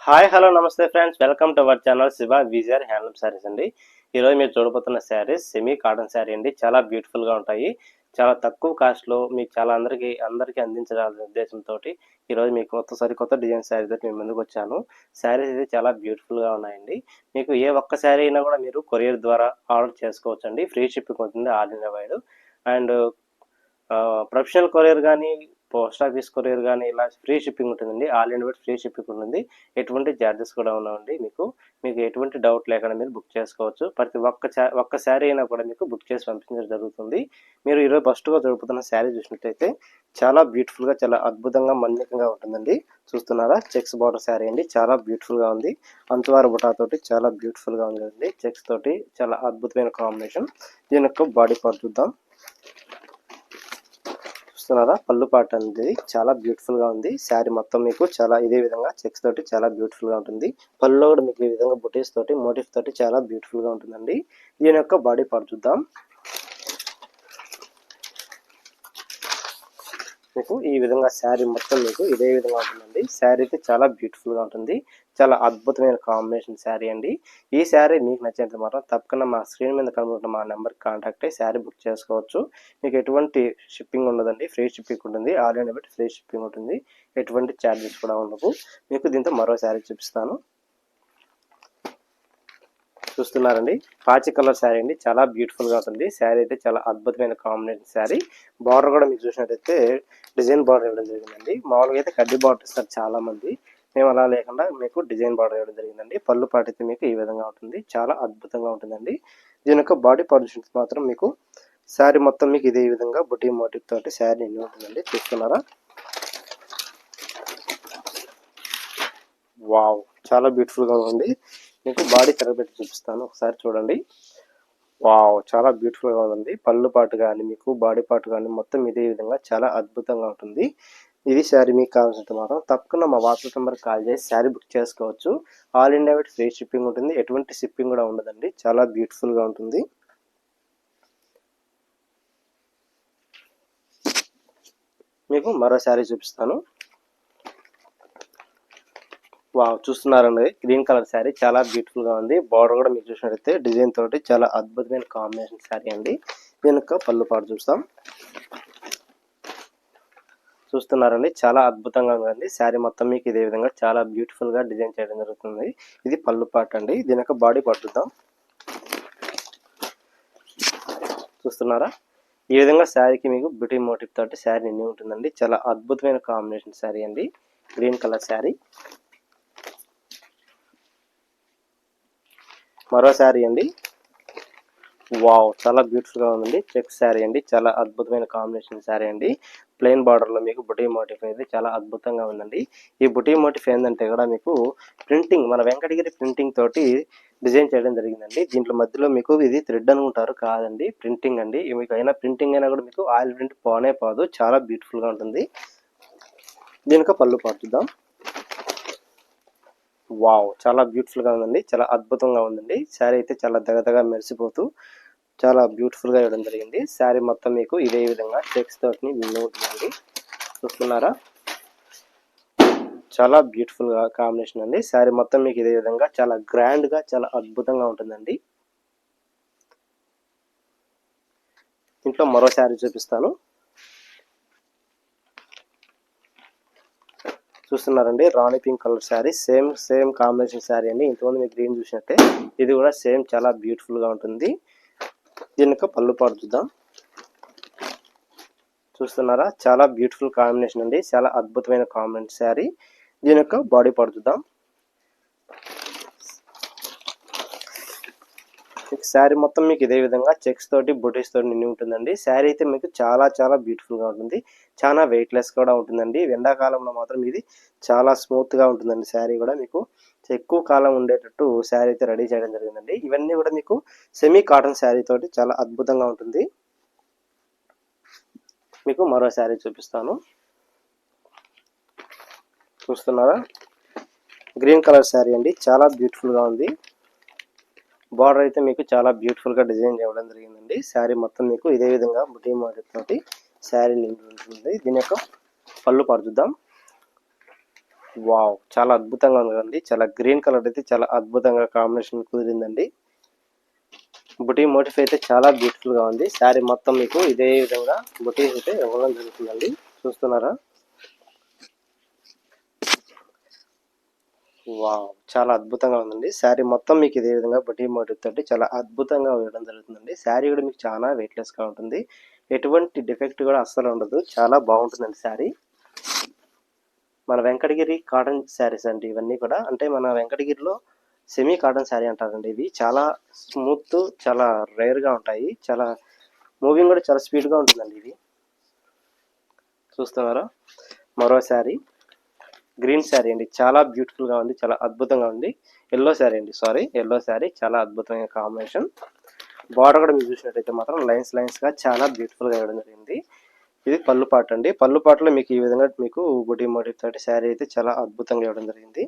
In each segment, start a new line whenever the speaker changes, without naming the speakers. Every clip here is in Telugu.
హాయ్ హలో నమస్తే friends, welcome to our channel Shiva Vijayar handloom saris అండి. ఈరోజు మీరు చూడబోతున్న శారీస్ సెమీ కాటన్ శారీ అండి. చాలా బ్యూటిఫుల్గా ఉంటాయి. చాలా తక్కువ కాస్ట్లో మీకు చాలా అందరికీ అందించాలనే ఉద్దేశంతో ఈరోజు మీకు కొత్త డిజైన్ శారీ తోటి మేము ముందుకు వచ్చాను. శారీస్ అయితే చాలా బ్యూటిఫుల్గా ఉన్నాయండి. మీకు ఏ ఒక్క శారీ అయినా కూడా మీరు కొరియర్ ద్వారా ఆర్డర్ చేసుకోవచ్చు అండి. ఫ్రీ షిప్పింగ్ ఉంటుంది all India wide. And professional courier కానీ పోస్ట్ ఆఫీస్ కొరియర్ కానీ ఇలా ఫ్రీ షిప్పింగ్ ఉంటుందండి. All India wide free shipping ఉంటుంది. ఎటువంటి ఛార్జెస్ కూడా ఉన్నాయండి. మీకు ఎటువంటి డౌట్ లేకుండా మీరు బుక్ చేసుకోవచ్చు. ప్రతి ఒక్క శారీ అయినా కూడా మీకు బుక్ చేసి పంపించడం జరుగుతుంది. మీరు ఈరోజు ఫస్ట్గా దొరుకుతున్న శారీ చూసినట్టయితే చాలా బ్యూటిఫుల్గా చాలా అద్భుతంగా మన్నికంగా ఉంటుందండి. చూస్తున్నారా, చెక్స్ బార్డర్ శారీ అండి. చాలా బ్యూటిఫుల్గా ఉంది. అంచువారు బుటాతోటి చాలా బ్యూటిఫుల్గా ఉంది. చెక్స్ తోటి చాలా అద్భుతమైన కాంబినేషన్. దీని యొక్క బాడీ పార్ట్ చూద్దాం. చూస్తున్నారా, పళ్ళు పాట అనేది చాలా బ్యూటిఫుల్ గా ఉంది. శారీ మొత్తం మీకు చాలా ఇదే విధంగా చెక్స్ తోటి చాలా బ్యూటిఫుల్ గా ఉంటుంది. పళ్ళులో కూడా మీకు ఈ విధంగా బుటీస్ తోటి మోటిఫ్ తోటి చాలా బ్యూటిఫుల్ గా ఉంటుందండి. దీని యొక్క బాడీ పార్ట్ చూద్దాం. మీకు ఈ విధంగా శారీ మొత్తం మీకు ఇదే విధంగా ఉంటుందండి. శారీ అయితే చాలా బ్యూటిఫుల్ గా ఉంటుంది. చాలా అద్భుతమైన కాంబినేషన్ శారీ అండి. ఈ శారీ మీకు నచ్చినంత మాత్రం తప్పకుండా మా స్క్రీన్ మీద కనబడుతున్న మా నెంబర్కి కాంటాక్ట్ అయ్యి శారీ బుక్ చేసుకోవచ్చు. మీకు ఎటువంటి షిప్పింగ్ ఉండదండి. ఫ్రీ షిప్పింగ్ ఉంటుంది. ఆల్ ఇండియా బట్టి ఫ్రీ షిప్పింగ్ ఉంటుంది. ఎటువంటి ఛార్జెస్ కూడా ఉండవు. మీకు దీంతో మరో శారీ చూపిస్తాను. చూస్తున్నారండి, పాచి కలర్ శారీ అండి. చాలా బ్యూటిఫుల్ గా ఉంటుంది. శారీ అయితే చాలా అద్భుతమైన కాంబినేషన్ శారీ. బార్డర్ కూడా మీకు చూసినట్టయితే డిజైన్ బార్డర్ ఇవ్వడం జరిగిందండి. మామూలుగా అయితే కడ్డీ బార్డర్ ఇస్తారు చాలా మంది. మేము అలా లేకుండా మీకు డిజైన్ బార్డర్ ఇవ్వడం జరిగిందండి. పళ్ళు పాటు అయితే మీకు ఈ విధంగా ఉంటుంది. చాలా అద్భుతంగా ఉంటుందండి. దీని యొక్క బాడీ పార్ట్ మాత్రం మీకు శారీ మొత్తం మీకు ఇదే విధంగా బుటీ మోటివ్ తోటి శారీ నిండి ఉంటుందండి. చూస్తున్నారా, వావ్, చాలా బ్యూటిఫుల్ గా ఉంది. మీకు బాడీ తిరగబెట్టి చూపిస్తాను, ఒకసారి చూడండి. వావ్, చాలా బ్యూటిఫుల్ గా ఉంది. పళ్ళు పాటు కానీ మీకు బాడీ పార్ట్ కానీ మొత్తం ఇదే విధంగా చాలా అద్భుతంగా ఉంటుంది. ఇది శారీ మీకు కావాల్సినంత మాత్రం తప్పకుండా మా వాట్సాప్ నెంబర్ కాల్ చేసి శారీ బుక్ చేసుకోవచ్చు. All India wide free shipping ఉంటుంది. ఎటువంటి షిప్పింగ్ కూడా ఉండదండి. చాలా బ్యూటిఫుల్ గా ఉంటుంది. మీకు మరో శారీ చూపిస్తాను. వావ్, చూస్తున్నారండి, గ్రీన్ కలర్ శారీ చాలా బ్యూటిఫుల్ గా ఉంది. బార్డర్ కూడా మీకు చూసినట్టయితే డిజైన్ తోటి చాలా అద్భుతమైన కాంబినేషన్ శారీ అండి. దీని యొక్క పళ్ళు పాటు చూస్తున్నారండి, చాలా అద్భుతంగా ఉందండి. శారీ మొత్తం మీకు ఇదే విధంగా చాలా బ్యూటిఫుల్ గా డిజైన్ చేయడం జరుగుతుంది. ఇది పళ్ళు పార్ట్ అండి. దీని యొక్క బాడీ పార్ట్ చూద్దాం. చూస్తున్నారా, ఈ విధంగా శారీకి మీకు బ్యూటీ మోటివ్ తోటి శారీ నిండి ఉంటుందండి. చాలా అద్భుతమైన కాంబినేషన్ శారీ అండి. Green colour sari. మరో శారీ అండి. వావ్, చాలా బ్యూటిఫుల్ గా ఉందండి. చెక్ శారీ అండి. చాలా అద్భుతమైన కాంబినేషన్ శారీ అండి. ప్లెయిన్ బార్డర్ లో మీకు బుటీ మోటిఫ్ అయితే చాలా అద్భుతంగా ఉందండి. ఈ బుటీ మోటిఫ్ ఏంటంటే కూడా మీకు ప్రింటింగ్, మన వెంకటగిరి ప్రింటింగ్ తోటి డిజైన్ చేయడం జరిగిందండి. దీంట్లో మధ్యలో మీకు ఇది థ్రెడ్ అనుకుంటారు, కాదండి, ప్రింటింగ్ అండి. మీకు అయినా ప్రింటింగ్ అయినా కూడా మీకు ఆయిల్ ప్రింట్ పోనే పోదు. చాలా బ్యూటిఫుల్ గా ఉంటుంది. దీనికి పళ్ళు పాటుద్దాం. వావ్, చాలా బ్యూటిఫుల్ గా ఉందండి. చాలా అద్భుతంగా ఉందండి. శారీ అయితే చాలా దగదగా మెరిసిపోతూ చాలా బ్యూటిఫుల్ గా ఇవ్వడం జరిగింది. శారీ మొత్తం మీకు ఇదే విధంగా చెక్స్ తోటి ఉంటుందండి. చూస్తున్నారా, చాలా బ్యూటిఫుల్ గా కాంబినేషన్ అండి. శారీ మొత్తం మీకు ఇదే విధంగా చాలా గ్రాండ్ గా చాలా అద్భుతంగా ఉంటుందండి. ఇంట్లో మరో శారీ చూపిస్తాను. చూస్తున్నారండి, rani pink colour sari. Same combination sari అండి. ఇంతకుముందు మీకు గ్రీన్ చూసినట్టే ఇది కూడా సేమ్ చాలా బ్యూటిఫుల్ గా ఉంటుంది. దీని యొక్క పళ్ళు పాటు చూద్దాం. చూస్తున్నారా, చాలా బ్యూటిఫుల్ కాంబినేషన్ అండి. చాలా అద్భుతమైన కాంబినేషన్ శారీ. దీని యొక్క బాడీ పార్ట్ చూద్దాం. శారీ మొత్తం మీకు ఇదే విధంగా చెక్స్ తోటి బుటీస్ తోటి నిండి ఉంటుందండి. శారీ అయితే మీకు చాలా బ్యూటిఫుల్ గా ఉంటుంది. చాలా వెయిట్ లెస్ కూడా ఉంటుందండి. ఎండాకాలంలో మాత్రం ఇది చాలా స్మూత్ గా ఉంటుందండి. శారీ కూడా మీకు ఎక్కువ కాలం ఉండేటట్టు శారీ అయితే రెడీ చేయడం జరిగిందండి. ఇవన్నీ కూడా మీకు సెమీ కాటన్ శారీ తోటి చాలా అద్భుతంగా ఉంటుంది. మీకు మరో శారీ చూపిస్తాను. చూస్తున్నారా, గ్రీన్ కలర్ శారీ అండి. చాలా బ్యూటిఫుల్ గా ఉంది. బార్డర్ అయితే మీకు చాలా బ్యూటిఫుల్ గా డిజైన్ చేయడం జరిగిందండి. శారీ మొత్తం మీకు ఇదే విధంగా బుటీ మోటివ్ తోటి శారీ నిండి ఉంటుంది. దీని యొక్క పళ్ళు పాటు చూద్దాం. వావ్! చాలా అద్భుతంగా ఉంది కదండీ. చాలా గ్రీన్ కలర్ అయితే చాలా అద్భుతంగా కాంబినేషన్ కుదిరిందండి. బుటీ మోటిఫ్ అయితే చాలా బ్యూటిఫుల్గా ఉంది. శారీ మొత్తం మీకు ఇదే విధంగా బుటీ అయితే ఇవ్వడం జరుగుతుందండి. చూస్తున్నారా? వావ్! చాలా అద్భుతంగా ఉందండి. శారీ మొత్తం మీకు ఇదే విధంగా బుటీ మోటివ్ తోటి చాలా అద్భుతంగా వేయడం జరుగుతుందండి. శారీ కూడా మీకు చాలా వెయిట్‌లెస్‌గా ఉంటుంది. ఎటువంటి డిఫెక్ట్ కూడా అస్సలు ఉండదు. చాలా బాగుంటుందండి శారీ. మన వెంకటగిరి కాటన్ శారీస్ అండి ఇవన్నీ కూడా. అంటే మన వెంకటగిరిలో సెమీ కాటన్ శారీ అంటారండి ఇవి. చాలా స్మూత్, చాలా రేర్‌గా ఉంటాయి. చాలా మూవింగ్ కూడా చాలా స్పీడ్‌గా ఉంటుందండి ఇది. చూస్తున్నారా? మరో శారీ గ్రీన్ శారీ అండి. చాలా బ్యూటిఫుల్‌గా ఉంది. చాలా అద్భుతంగా ఉంది. యెల్లో శారీ అండి. సారీ యెల్లో శారీ చాలా అద్భుతమైన కాంబినేషన్. బార్డర్ కూడా మీరు చూసినట్టయితే మాత్రం లైన్స్‌గా చాలా బ్యూటిఫుల్‌గా ఇవ్వడం జరిగింది. ఇది పళ్ళు పార్ట్ అండి. పళ్ళు పార్ట్‌లో మీకు ఈ విధంగా మీకు బుటీ మోటివ్ తోటి శారీ అయితే చాలా అద్భుతంగా ఇవ్వడం జరిగింది.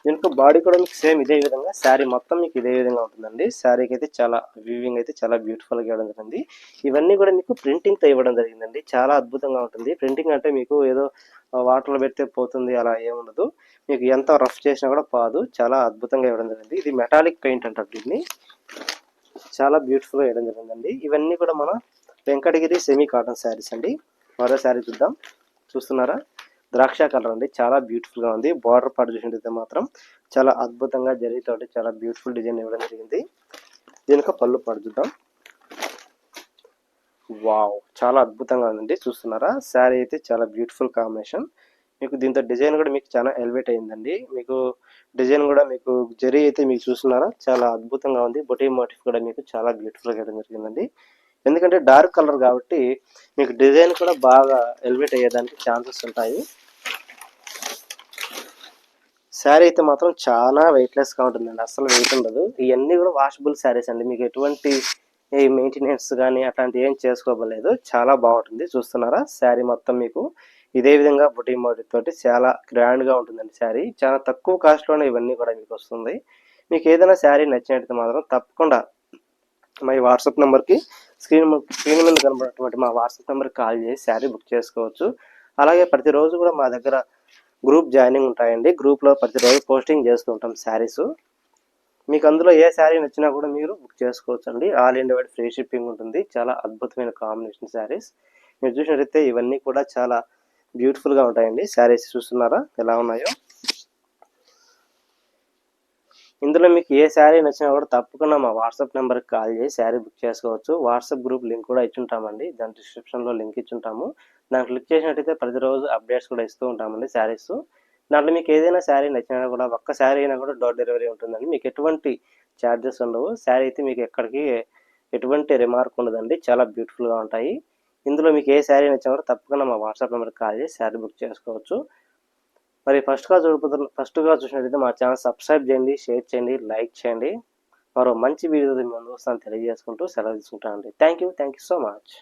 దీనికి బాడీ కూడా మీకు సేమ్ ఇదే విధంగా శారీ మొత్తం మీకు ఇదే విధంగా ఉంటుందండి. శారీకి అయితే చాలా వీవింగ్ అయితే చాలా బ్యూటిఫుల్‌గా ఇవ్వడం జరిగింది. ఇవన్నీ కూడా మీకు ప్రింటింగ్‌తో ఇవ్వడం జరిగిందండి. చాలా అద్భుతంగా ఉంటుంది. ప్రింటింగ్ అంటే మీకు ఏదో వాటర్‌లో పెడితే పోతుంది అలా ఏముండదు. మీకు ఎంత రఫ్ చేసినా కూడా పోదు. చాలా అద్భుతంగా ఇవ్వడం జరిగింది. ఇది మెటాలిక్ పెయింట్ అంటారు దీన్ని. చాలా బ్యూటిఫుల్‌గా ఇవ్వడం జరిగిందండి. ఇవన్నీ కూడా మన వెంకటగిరి సెమీ కాటన్ శారీస్ అండి. మరో శారీ చూద్దాం. చూస్తున్నారా? ద్రాక్ష కలర్ అండి. చాలా బ్యూటిఫుల్‌గా ఉంది. బార్డర్ పార్ట్ చూసినట్టయితే మాత్రం చాలా అద్భుతంగా జరీతోటి చాలా బ్యూటిఫుల్ డిజైన్ ఇవ్వడం జరిగింది. దీనికి పళ్ళు పార్ట్ చూద్దాం. వావ్! చాలా అద్భుతంగా ఉందండి. చూస్తున్నారా? శారీ అయితే చాలా బ్యూటిఫుల్ కాంబినేషన్. మీకు దీంతో డిజైన్ కూడా మీకు చాలా ఎలివేట్ అయిందండి. మీకు డిజైన్ కూడా మీకు జరీ అయితే మీకు చూస్తున్నారా? చాలా అద్భుతంగా ఉంది. బుటీ మోటిఫ్ కూడా మీకు చాలా బ్యూటిఫుల్‌గా ఇవ్వడం జరిగిందండి. ఎందుకంటే డార్క్ కలర్ కాబట్టి మీకు డిజైన్ కూడా బాగా ఎలివేట్ అయ్యేదానికి ఛాన్సెస్ ఉంటాయి. శారీ అయితే మాత్రం చాలా వెయిట్‌లెస్‌గా ఉంటుందండి. అస్సలు వెయిట్ ఉండదు. ఇయన్నీ కూడా వాషబుల్ శారీస్ అండి. మీకు ఎటువంటి మెయింటెనెన్స్ గానీ అట్లాంటివి ఏం చేసుకోవలేదు. చాలా బాగుంటుంది. చూస్తున్నారా? శారీ మొత్తం మీకు ఇదే విధంగా బుటీ మోటివ్ తోటి చాలా గ్రాండ్‌గా ఉంటుందండి శారీ. చాలా తక్కువ కాస్ట్‌లోనే ఇవన్నీ కూడా మీకు వస్తుంది. మీకు ఏదైనా శారీ నచ్చినట్టయితే మాత్రం తప్పకుండా మా ఈ వాట్సాప్ నెంబర్‌కి స్క్రీన్ మీద కనబడేటువంటి మా వాట్సాప్ నెంబర్‌కి కాల్ చేసి శారీ బుక్ చేసుకోవచ్చు. అలాగే ప్రతిరోజు కూడా మా దగ్గర గ్రూప్ జాయినింగ్ ఉంటాయండి. గ్రూప్‌లో ప్రతిరోజు పోస్టింగ్ చేస్తూ ఉంటాం శారీస్. మీకు అందులో ఏ శారీ నచ్చినా కూడా మీరు బుక్ చేసుకోవచ్చండి. All India wide free shipping ఉంటుంది. చాలా అద్భుతమైన కాంబినేషన్ శారీస్. మీరు చూసినట్టయితే ఇవన్నీ కూడా చాలా బ్యూటిఫుల్‌గా ఉంటాయండి. శారీస్ చూస్తున్నారా ఎలా ఉన్నాయో? ఇందులో మీకు ఏ శారీ నచ్చినా కూడా తప్పకుండా మా వాట్సాప్ నెంబర్కి కాల్ చేసి శారీ బుక్ చేసుకోవచ్చు. వాట్సాప్ గ్రూప్ లింక్ కూడా ఇచ్చుంటామండి. దాని డిస్క్రిప్షన్‌లో లింక్ ఇచ్చుంటాము. దాన్ని క్లిక్ చేసినట్టయితే ప్రతిరోజు అప్డేట్స్ కూడా ఇస్తూ ఉంటామండి శారీస్. దాంట్లో మీకు ఏదైనా శారీ నచ్చినా కూడా ఒక్క శారీ అయినా కూడా డోర్ డెలివరీ ఉంటుందండి. మీకు ఎటువంటి ఛార్జెస్ ఉండవు. శారీ అయితే మీకు ఎక్కడికి ఎటువంటి రిమార్క్ ఉండదండి. చాలా బ్యూటిఫుల్‌గా ఉంటాయి. ఇందులో మీకు ఏ శారీ నచ్చినా కూడా తప్పకుండా మా వాట్సాప్ నెంబర్కి కాల్ చేసి శారీ బుక్ చేసుకోవచ్చు. మరి ఫస్ట్‌గా చూసినట్టయితే మా ఛానల్ సబ్స్క్రైబ్ చేయండి, షేర్ చేయండి, లైక్ చేయండి. మరో మంచి వీడియోతో మీ ముందుకు వస్తానని తెలియజేసుకుంటూ సెలవు తీసుకుంటానండి. Thank you so much.